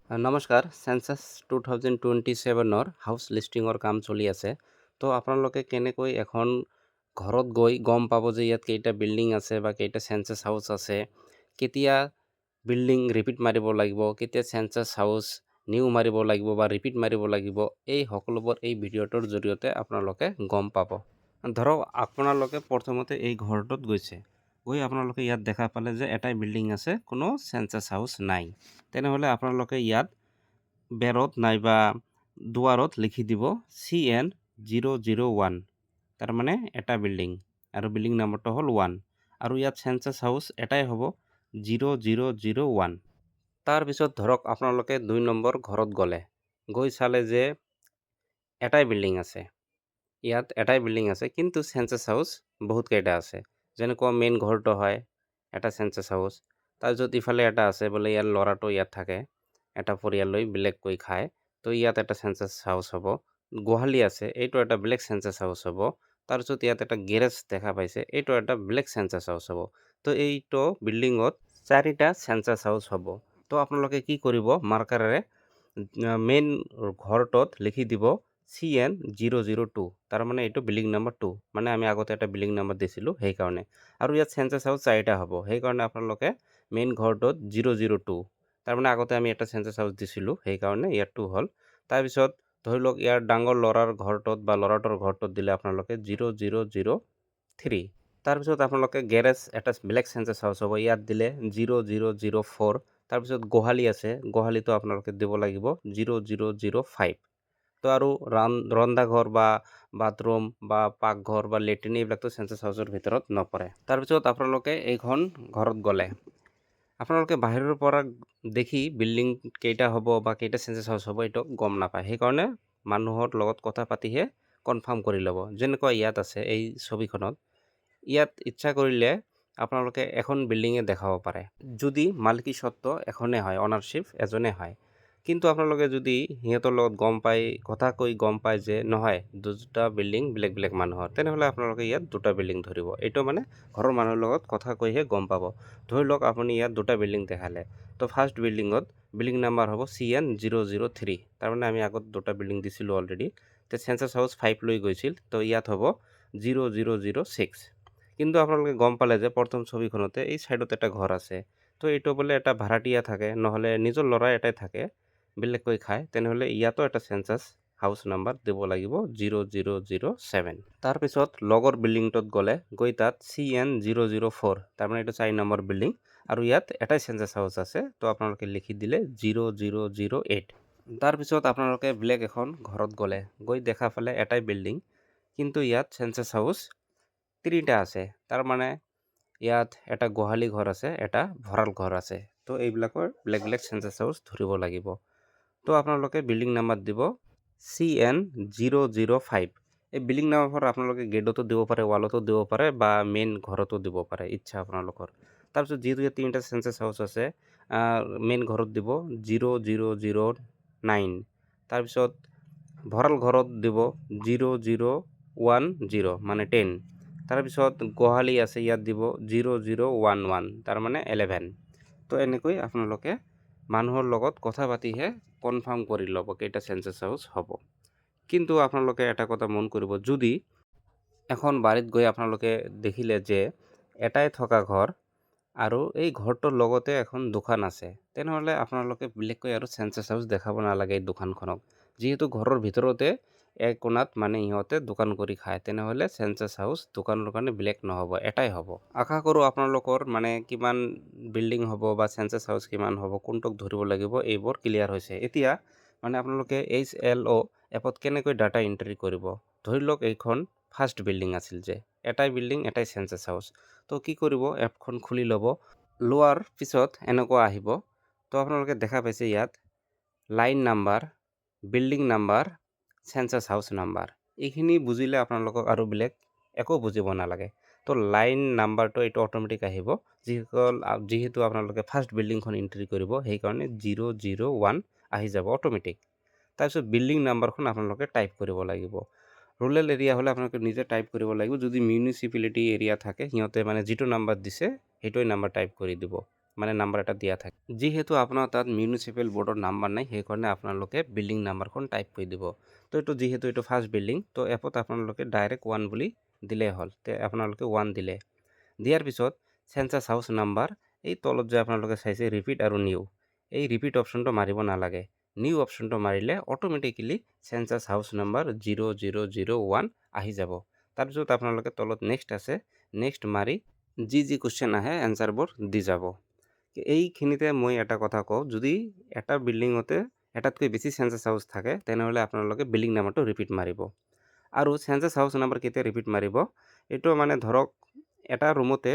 নমস্কাৰ census 2027ৰ house লিষ্টিঙৰ কাম চলি আছে। তো আপোনালোকে কেনেকৈ এখন ঘৰত গৈ গম পাব যে ইয়াত কেইটা বিল্ডিং আছে বা কেইটা চেঞ্চাছ হাউচ আছে, কেতিয়া বিল্ডিং ৰিপিট মাৰিব লাগিব, কেতিয়া চেঞ্চাছ হাউচ নিউ মাৰিব লাগিব বা ৰিপিট মাৰিব লাগিব, এই সকলোবোৰ এই ভিডিঅ'টোৰ জৰিয়তে আপোনালোকে গম পাব। ধৰক আপোনালোকে প্ৰথমতে এই ঘৰটোত গৈছে, গৈ আপোনালোকে ইয়াত দেখা পালে যে এটাই বিল্ডিং আছে, কোনো চেঞ্চাছ হাউচ নাই। তেনেহ'লে আপোনালোকে ইয়াত বেৰত নাইবা দুৱাৰত লিখি দিব CN001, তাৰমানে এটা বিল্ডিং আৰু বিল্ডিং নম্বৰটো হ'ল 1 আৰু ইয়াত চেঞ্চাছ হাউচ এটাই হ'ব 0001। তাৰপিছত ধৰক আপোনালোকে 2 নম্বৰ ঘৰত গৈ চালে যে এটাই বিল্ডিং আছে, ইয়াত এটাই বিল্ডিং আছে কিন্তু চেঞ্চাছ হাউচ বহুত কেইটা আছে। যেনেকুৱা মেইন ঘৰটো হয় এটা চেঞ্চাছ হাউচ, তাৰপিছত ইফালে এটা আছে বোলে ইয়াৰ ল'ৰাটো ইয়াত থাকে, এটা পৰিয়াল লৈ বেলেগকৈ খায়, তো ইয়াত এটা চেঞ্চাছ হাউচ হ'ব। গোহালি আছে, এইটো এটা বেলেগ চেঞ্চাছ হাউচ হ'ব। তাৰপিছত ইয়াত এটা গেৰেজ দেখা পাইছে, এইটো এটা বেলেগ চেঞ্চাছ হাউচ হ'ব। তো এইটো বিল্ডিঙত 4টা চেঞ্চাছ হাউচ হ'ব। তো আপোনালোকে কি কৰিব, মাৰ্কাৰেৰে মেইন ঘৰটোত লিখি দিব CN002, তাৰমানে এইটো বিল্ডিং নম্বৰ 2, মানে আমি আগতে এটা বিল্ডিং নম্বৰ দিছিলোঁ সেইকাৰণে। আৰু ইয়াত চেঞ্চাছ হাউচ 4টা হ'ব, সেইকাৰণে আপোনালোকে মেইন ঘৰটোত 002, তাৰমানে আগতে আমি এটা চেঞ্চাছ হাউচ দিছিলোঁ সেইকাৰণে ইয়াত 2 হ'ল। তাৰপিছত ধৰি লওক ইয়াৰ ডাঙৰ ল'ৰাৰ ঘৰটোত বা ল'ৰাটোৰ ঘৰটোত দিলে আপোনালোকে 0003। তাৰপিছত আপোনালোকে গেৰেজ এটা বেলেগ চেঞ্চাছ হাউচ হ'ব, ইয়াত দিলে 0004। তাৰপিছত গোহালি আছে, গোহালিটো আপোনালোকে দিব লাগিব 0005। তো আৰু ৰন্ধাঘৰ বা বাথৰুম বা পাকঘৰ বা লেট্ৰিন এইবিলাকতো চেঞ্চাছ হাউচৰ ভিতৰত নপৰে। তাৰপিছত আপোনালোকে এইখন ঘৰত গ'লে আপোনালোকে বাহিৰৰ পৰা দেখি বিল্ডিং কেইটা হ'ব বা কেইটা চেঞ্চাছ হাউচ হ'ব এইটো গম নাপায়, সেইকাৰণে মানুহৰ লগত কথা পাতিহে কনফাৰ্ম কৰি ল'ব। যেনেকুৱা ইয়াত আছে এই ছবিখনত, ইয়াত ইচ্ছা কৰিলে আপোনালোকে এখন বিল্ডিঙে দেখাব পাৰে যদি মালিকী স্বত্ব এখনে হয়, অনাৰশ্বিপ এজনে হয়। কিন্তু আপোনালোকে যদি সিহঁতৰ লগত কথা কৈ গম পায় যে নহয় দুটা বিল্ডিং বেলেগ বেলেগ মানুহৰ, তেনেহ'লে আপোনালোকে ইয়াত দুটা বিল্ডিং ধৰিব। এইটো মানে ঘৰৰ মানুহৰ লগত কথা কৈহে গম পাব। ধৰি লওক আপুনি ইয়াত দুটা বিল্ডিং দেখালে, তো ফাৰ্ষ্ট বিল্ডিঙত বিল্ডিং নাম্বাৰ হ'ব CN003, তাৰমানে আমি আগত দুটা বিল্ডিং দিছিলোঁ অলৰেডি। তো চেঞ্চাছ হাউচ 5 লৈ গৈছিল, তো ইয়াত হ'ব 0006। কিন্তু আপোনালোকে গম পালে যে প্ৰথম ছবিখনতে এই ছাইডত এটা ঘৰ আছে, তো এইটো বোলে এটা ভাড়াতীয়া থাকে, নহ'লে নিজৰ ল'ৰা এটাই থাকে, বেলেগকৈ খায়, তেনেহ'লে ইয়াতো এটা চেঞ্চাছ হাউচ নাম্বাৰ দিব লাগিব 0007। তাৰপিছত লগৰ বিল্ডিংটোত গৈ তাত CN004, তাৰমানে এইটো 4 নম্বৰ বিল্ডিং আৰু ইয়াত এটাই চেঞ্চাছ হাউচ আছে, তো আপোনালোকে লিখি দিলে 0008। তাৰপিছত আপোনালোকে বেলেগ এখন ঘৰত গৈ দেখা পালে এটাই বিল্ডিং, কিন্তু ইয়াত চেঞ্চাছ হাউচ 3টা আছে, তাৰমানে ইয়াত এটা গোহালি ঘৰ আছে, এটা ভঁৰাল ঘৰ আছে। তো এইবিলাকৰ বেলেগ বেলেগ চেঞ্চাছ হাউচ ধৰিব লাগিব। তো আপোনালোকে বিল্ডিং নাম্বাৰ দিব CN005। এই বিল্ডিং নাম্বাৰ আপোনালোকে গেটতো দিব পাৰে, ৱালতো দিব পাৰে বা মেইন ঘৰতো দিব পাৰে, ইচ্ছা আপোনালোকৰ। তাৰপিছত যিহেতু ইয়াত 3টা চেঞ্চাছ হাউচ আছে, মেইন ঘৰত দিব 0009। তাৰপিছত ভঁৰাল ঘৰত দিব 0010, মানে 10। তাৰপিছত গোহালি আছে, ইয়াত দিব 0011, তাৰমানে 11। তো এনেকৈ আপোনালোকে মানুহৰ লগত কথা পাতিহে কনফাৰ্ম কৰি ল'ব কেইটা চেঞ্চাছ হাউচ হ'ব। কিন্তু আপোনালোকে এটা কথা মন কৰিব, যদি এখন বাৰীত গৈ আপোনালোকে দেখিলে যে এটাই থকা ঘৰ আৰু এই ঘৰটোৰ লগতে এখন দোকান আছে, তেনেহ'লে আপোনালোকে বেলেগকৈ আৰু চেঞ্চাছ হাউচ দেখাব নালাগে এই দোকানখনক। যিহেতু ঘৰৰ ভিতৰতে এক কোণাত মানে ইহঁতে দোকান কৰি খায়, তেনেহ'লে চেঞ্চাছ হাউচ দোকানৰ কাৰণে বেলেগ নহ'ব, এটাই হ'ব। আশা কৰোঁ আপোনালোকৰ মানে কিমান বিল্ডিং হ'ব বা চেঞ্চাছ হাউচ কিমান হ'ব, কোনটোক ধৰিব লাগিব, এইবোৰ ক্লিয়াৰ হৈছে। এতিয়া মানে আপোনালোকে HLO এপত কেনেকৈ ডাটা এণ্ট্ৰি কৰিব। ধৰি লওক এইখন ফাৰ্ষ্ট বিল্ডিং আছিল, যে এটাই বিল্ডিং এটাই চেঞ্চাছ হাউচ। তো কি কৰিব, এপখন খুলি ল'ব, লোৱাৰ পিছত এনেকুৱা আহিব। তো আপোনালোকে দেখা পাইছে ইয়াত line number, building number, census house number, এইখিনি বুজিলে আপোনালোকক আৰু বেলেগ একো বুজিব নালাগে। তো লাইন নাম্বাৰটো এইটো অট'মেটিক আহিব, যিহেতু আপোনালোকে ফাৰ্ষ্ট বিল্ডিংখন এণ্ট্ৰি কৰিব, সেইকাৰণে 001 আহি যাব অট'মেটিক। তাৰপিছত বিল্ডিং নাম্বাৰখন আপোনালোকে টাইপ কৰিব লাগিব। ৰুৰেল এৰিয়া হ'লে আপোনালোকে নিজে টাইপ কৰিব লাগিব। যদি মিউনিচিপেলিটি এৰিয়া থাকে, সিহঁতে মানে যিটো নাম্বাৰ দিছে সেইটোৱে নাম্বাৰ টাইপ কৰি দিব। মানে নাম্বাৰ এটা দিয়া থাকে। যিহেতু আপোনাৰ তাত মিউনিচিপেল বৰ্ডৰ নাম্বাৰ নাই, সেইকাৰণে আপোনালোকে বিল্ডিং নাম্বাৰখন টাইপ কৰি দিব। তো এইটো যিহেতু এইটো ফাৰ্ষ্ট বিল্ডিং, তো এপত আপোনালোকে ডাইৰেক্ট 1 বুলি দিলেই হ'ল। তে আপোনালোকে 1 দিলে। দিয়াৰ পিছত চেঞ্চাছ হাউচ নাম্বাৰ, এই তলত যে আপোনালোকে চাইছে ৰিপিট আৰু নিউ, এই ৰিপিট অপশ্যনটো মাৰিব নালাগে। নিউ অপশ্যনটো মাৰিলে অট'মেটিকেলি চেঞ্চাছ হাউচ নাম্বাৰ 0001 আহি যাব। তাৰপিছত আপোনালোকে তলত নেক্সট আছে, নেক্সট মাৰি যি কুৱেশ্যন আহে এনচাৰবোৰ দি যাব। এইখিনিতে মই এটা কথা কওঁ, যদি এটা বিল্ডিঙতে এটাতকৈ বেছি চেঞ্চাছ হাউচ থাকে, তেনেহ'লে আপোনালোকে বিল্ডিং নাম্বাৰটো ৰিপিট মাৰিব। আৰু চেঞ্চাছ হাউচ নাম্বাৰ কেতিয়া ৰিপিট মাৰিব, এইটো মানে ধৰক এটা ৰুমতে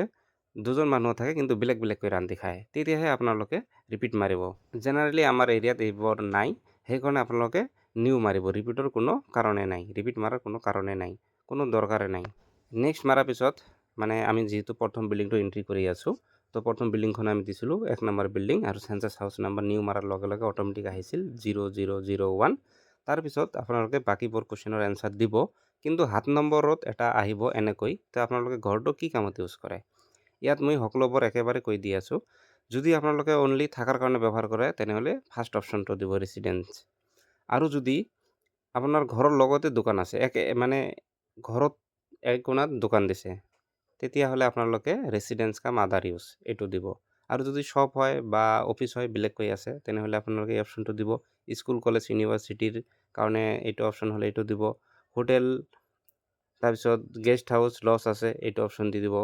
দুজন মানুহ থাকে কিন্তু বেলেগ বেলেগকৈ ৰান্ধি খায়, তেতিয়াহে আপোনালোকে ৰিপিট মাৰিব। জেনেৰেলি আমাৰ এৰিয়াত এইবোৰ নাই, সেইকাৰণে আপোনালোকে নিউ মাৰিব। ৰিপিটৰ কোনো কাৰণে নাই, ৰিপিট মাৰাৰ কোনো কাৰণে নাই, কোনো দৰকাৰে নাই। নেক্সট মাৰাৰ পিছত মানে আমি যিহেতু প্ৰথম বিল্ডিংটো এণ্ট্ৰি কৰি আছোঁ, তো প্ৰথম বিল্ডিংখন আমি দিছিলোঁ 1 নম্বৰ বিল্ডিং, আৰু চেঞ্চাছ হাউচ নাম্বাৰ নিউ মাৰাৰ লগে লগে অট'মেটিক আহিছিল 0001। তাৰপিছত আপোনালোকে বাকীবোৰ কুৱেশ্যনৰ এনচাৰ দিব, কিন্তু 7 নম্বৰত এটা আহিব এনেকৈ। তো আপোনালোকে ঘৰটো কি কামত ইউজ কৰে, ইয়াত মই সকলোবোৰ একেবাৰে কৈ দি আছোঁ। যদি আপোনালোকে অনলি থকাৰ কাৰণে ব্যৱহাৰ কৰে, তেনেহ'লে ফাৰ্ষ্ট অপশ্যনটো দিব ৰেচিডেঞ্চ। আৰু যদি আপোনাৰ ঘৰৰ লগতে দোকান আছে, মানে ঘৰত এক কোণাত দোকান দিছে, তেতিয়াহ'লে আপোনালোকে ৰেচিডেঞ্চ কাম আদাৰ ইউজ এইটো দিব। আৰু যদি শ্বপ হয় বা অফিচ হয় বেলেগকৈ আছে, তেনেহ'লে আপোনালোকে এই অপশ্যনটো দিব। স্কুল কলেজ ইউনিভাৰ্চিটিৰ কাৰণে এইটো অপশ্যন হ'লে এইটো দিব। হোটেল, তাৰপিছত গেষ্ট হাউচ লজ আছে, এইটো অপশ্যন দি দিব।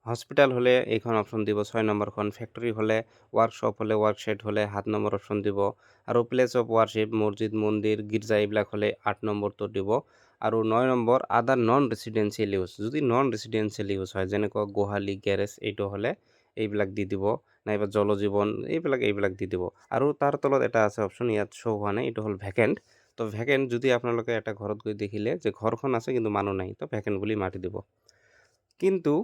হস্পিটেল হ'লে এইখন অপশ্যন দিব 6 নম্বৰখন। ফেক্টৰী হ'লে, ৱৰ্কশ্বপ হ'লে, ৱৰ্কশ্বেড হ'লে 7 নম্বৰ অপশ্যন দিব। আৰু প্লেচ অফ ৱৰ্শ্বিপ, মছজিদ, মন্দিৰ, গীৰ্জা এইবিলাক হ'লে 8 নম্বৰটো দিব। আৰু 9 নম্বৰ আদাৰ নন ৰেচিডেঞ্চিয়েল ইউজ, যদি নন ৰেচিডেঞ্চিয়েল ইউজ হয়, যেনেকুৱা গোহালি, গেৰেজ, এইটো হ'লে এইবিলাক দি দিব, নাইবা জলজীৱন এইবিলাক দি দিব। আৰু তাৰ তলত এটা আছে অপশ্যন, ইয়াত শ্ব' হোৱা নাই, এইটো হ'ল ভেকেণ্ট। তো ভেকেণ্ট যদি আপোনালোকে এটা ঘৰত গৈ দেখিলে যে ঘৰখন আছে কিন্তু মানুহ নাই, তো ভেকেণ্ট বুলি মাৰি দিব। কিন্তু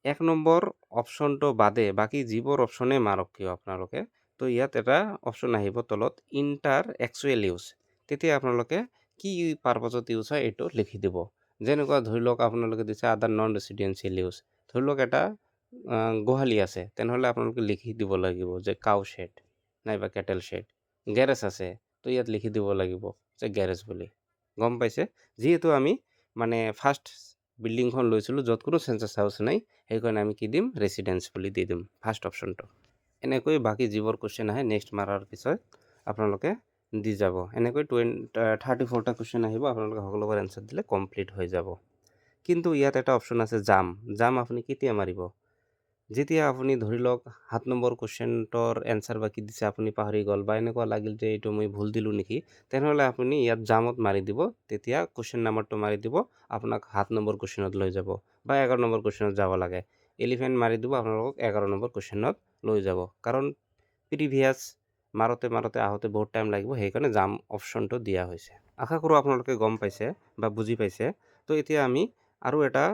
1 নম্বৰ অপশ্যনটো বাদে বাকী যিবোৰ অপশ্যনে মাৰক কিয় আপোনালোকে, তো ইয়াত এটা অপশ্যন আহিব তলত ইণ্টাৰ এক্সুৱেল ইউজ। তেতিয়া আপোনালোকে কি পাৰপাছত ইউজ হয় এইটো লিখি দিব। যেনেকুৱা ধৰি লওক আপোনালোকে দিছে আদাৰ নন ৰেচিডেঞ্চিয়েল ইউজ। ধৰি লওক এটা গোহালি আছে, তেনেহ'লে আপোনালোকে লিখি দিব লাগিব যে কাউ শ্বেড নাইবা কেটেল শ্বেড। গেৰেজ আছে, তো ইয়াত লিখি দিব লাগিব যে গেৰেজ বুলি। গম পাইছে? যিহেতু আমি মানে ফাৰ্ষ্ট বিল্ডিংখন লৈছিলোঁ য'ত কোনো চেঞ্চাছ হাউচ নাই, সেইকাৰণে আমি কি দিম, ৰেচিডেঞ্চ বুলি দি দিম ফাৰ্ষ্ট অপশ্যনটো। এনেকৈ বাকী যিবোৰ কুৱেশ্যন আহে নেক্সট মাৰাৰ পিছত আপোনালোকে দি যাব। এনেকৈ 34টা কুৱেশ্যন আহিব, আপোনালোকে সকলোবোৰ এনচাৰ দিলে কমপ্লিট হৈ যাব। কিন্তু ইয়াত এটা অপশ্যন আছে জাম আপুনি কেতিয়া মাৰিব, যেতিয়া আপুনি ধৰি লওক 7 নম্বৰ কুৱেশ্যনটোৰ এনচাৰ বাকী দিছে, আপুনি পাহৰি গ'ল বা এনেকুৱা লাগিল যে এইটো মই ভুল দিলোঁ নেকি, তেনেহ'লে আপুনি ইয়াত জামত মাৰি দিব। তেতিয়া কুৱেশ্যন নাম্বাৰটো মাৰি দিব, আপোনাক 7 নম্বৰ কুৱেশ্যনত লৈ যাব বা 11 নম্বৰ কুৱেশ্যনত যাব লাগে। এলিফেণ্ট মাৰি দিব, আপোনালোকক 11 নম্বৰ কুৱেশ্যনত লৈ যাব। কাৰণ প্ৰিভিয়াছ মাৰোতে আহোঁতে বহুত টাইম লাগিব, সেইকাৰণে জাম অপশ্যনটো দিয়া হৈছে। আশা কৰোঁ আপোনালোকে গম পাইছে বা বুজি পাইছে। তো এতিয়া আমি আৰু এটা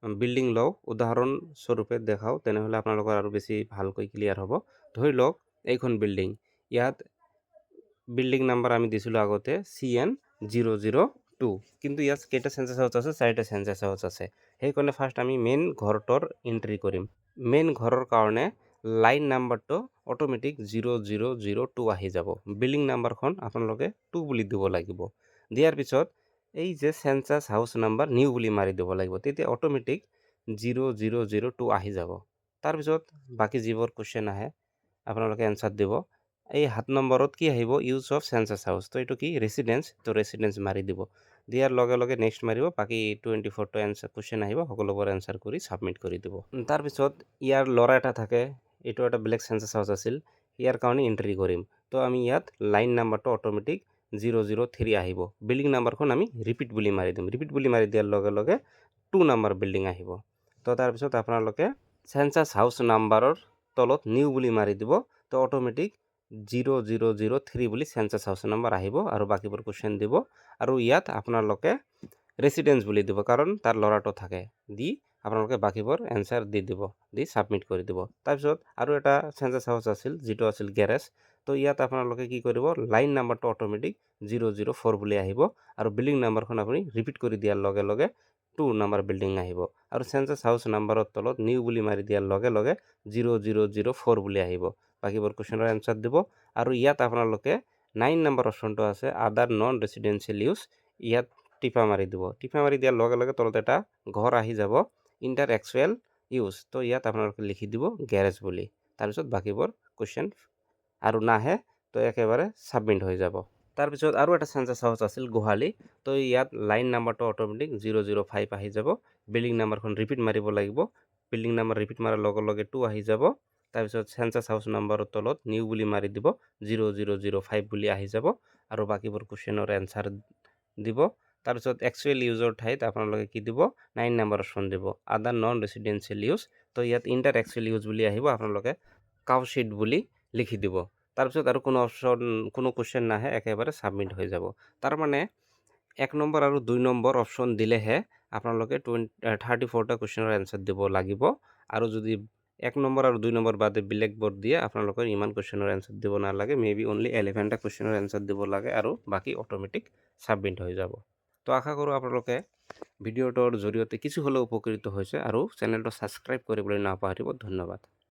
বিল্ডিং লওঁ, উদাহৰণস্বৰূপে দেখাওঁ, তেনেহ'লে আপোনালোকৰ আৰু বেছি ভালকৈ ক্লিয়াৰ হ'ব। ধৰি লওক এইখন বিল্ডিং, ইয়াত বিল্ডিং নাম্বাৰ আমি দিছিলোঁ আগতে CN002, কিন্তু ইয়াত কেইটা চেঞ্চাছ হাউচ আছে, 4টা চেঞ্চাছ হাউচ আছে। সেইকাৰণে ফাৰ্ষ্ট আমি মেইন ঘৰটোৰ এণ্ট্ৰি কৰিম। মেইন ঘৰৰ কাৰণে লাইন নাম্বাৰটো অট'মেটিক 0002 আহি যাব। বিল্ডিং নাম্বাৰখন আপোনালোকে 2 বুলি দিব লাগিব। দিয়াৰ পিছত এই যে চেঞ্চাছ হাউচ নাম্বাৰ নিউ বুলি মাৰি দিব লাগিব, তেতিয়া অট'মেটিক 0002 আহি যাব। তাৰপিছত বাকী যিবোৰ কুৱেশ্যন আহে আপোনালোকে এনচাৰ দিব। এই 7 নম্বৰত কি আহিব, ইউজ অফ চেঞ্চাছ হাউচ, তো এইটো কি ৰেচিডেঞ্চ, তো ৰেচিডেঞ্চ মাৰি দিব। দিয়াৰ লগে লগে নেক্সট মাৰিব, বাকী 24টা এনচাৰ কুৱেশ্যন আহিব, সকলোবোৰ এনচাৰ কৰি ছাবমিট কৰি দিব। তাৰপিছত ইয়াৰ ল'ৰা এটা থাকে, এইটো এটা বেলেগ চেঞ্চাছ হাউচ আছিল, ইয়াৰ কাৰণে এণ্ট্ৰি কৰিম। তো আমি ইয়াত লাইন নাম্বাৰটো অট'মেটিক 003 আহিব। বিল্ডিং নাম্বাৰখন আমি ৰিপিট বুলি মাৰি দিম। ৰিপিট বুলি মাৰি দিয়াৰ লগে লগে 2 নম্বৰ বিল্ডিং আহিব। তো তাৰপিছত আপোনালোকে চেঞ্চাছ হাউচ নাম্বাৰৰ তলত নিউ বুলি মাৰি দিব, তো অট'মেটিক 0003 বুলি চেঞ্চাছ হাউচ নাম্বাৰ আহিব আৰু বাকীবোৰ কুৱেশ্যন দিব। আৰু ইয়াত আপোনালোকে ৰেচিডেঞ্চ বুলি দিব, কাৰণ তাৰ ল'ৰাটো থাকে, দি আপোনালোকে বাকীবোৰ এনচাৰ দি দিব, দি ছাবমিট কৰি দিব। তাৰপিছত আৰু এটা চেঞ্চাছ হাউচ আছিল, যিটো আছিল গেৰেজ। তো ইয়াত আপোনালোকে কি কৰিব, লাইন নাম্বাৰটো অট'মেটিক 004 বুলি আহিব আৰু বিল্ডিং নাম্বাৰখন আপুনি ৰিপিট কৰি দিয়াৰ লগে লগে 2 নাম্বাৰ বিল্ডিং আহিব আৰু সেন্সাস হাউস নাম্বাৰৰ তলত নিউ বুলি মাৰি দিয়াৰ লগে লগে 0004 বুলি আহিব বাকিবোৰ কোৱেশ্চনৰ এনসাৰ দিব আৰু ইয়াত আপোনালোকে 9 নাম্বাৰ অপশনটো আছে আদাৰ নন ৰেসিডেন্সিয়েল ইউজ ইয়াত টিপা মাৰি দিব টিপা মাৰি দিয়াৰ লগে লগে তলত এটা ঘৰ আহি যাব ইন্টাৰ এক্সুৱেল ইউজ তো ইয়াত আপোনালোকে লিখি দিব গ্যাৰেজ বুলি তাৰপিছত বাকিবোৰ কোৱেশ্চন আৰু নাহে তো একেবাৰে সাবমিট হৈ যাব তাৰপিছত আৰু এটা সেন্সাস হাউস আছিল গোহালি তো ইয়াত লাইন নাম্বাৰটো অটোমেটিক 005 আহি যাব বিল্ডিং নাম্বাৰখন ৰিপিট মাৰিব লাগিব বিল্ডিং নাম্বাৰ ৰিপিট মাৰাৰ লগে লগে 2 আহি যাব তাৰপিছত সেন্সাস হাউস নাম্বাৰৰ তলত নিউ বুলি মাৰি দিব 0005 বুলি আহি যাব আৰু বাকিবোৰ কোৱেশ্চনৰ এনসাৰ দিব তাৰপিছত এক্সুৱেল ইউজৰ ঠাইত আপোনালোকে কি দিব 9 নাম্বাৰ অপশন দিব আদাৰ নন ৰেসিডেন্সিয়েল ইউজ তো ইয়াত ইন্টাৰ এক্সুৱেল ইউজ বুলি আহিব আপোনালোকে কাউ শীট বুলি লিখি দিব তাৰপিছত আৰু কোনো অপশন কোনো কোৱেশ্চন নাহে একেবাৰে সাবমিট হৈ যাব তাৰ মানে 1 নম্বৰ আৰু 2 নম্বৰ অপশন দিলেহে আপোনালোকে 34টা কোৱেশ্চনৰ এনসাৰ দিব লাগিব আৰু যদি 1 নম্বৰ আৰু 2 নম্বৰ বাদে ব্ল্যাক বোৰ্ড দিয়ে আপোনালোকৰ ইমান কোৱেশ্চনৰ এনসাৰ দিব নালাগে মেবি অনলি 11টা কোৱেশ্চনৰ এনসাৰ দিব লাগে আৰু বাকি অটোমেটিক সাবমিট হৈ যাব তো আশা কৰোঁ আপোনালোকে ভিডিঅ'টোৰ জৰিয়তে কিছু হ'লেও উপকৃত হৈছে আৰু চেনেলটো সাবস্ক্ৰাইব কৰিবলৈ নাপাহৰিব ধন্যবাদ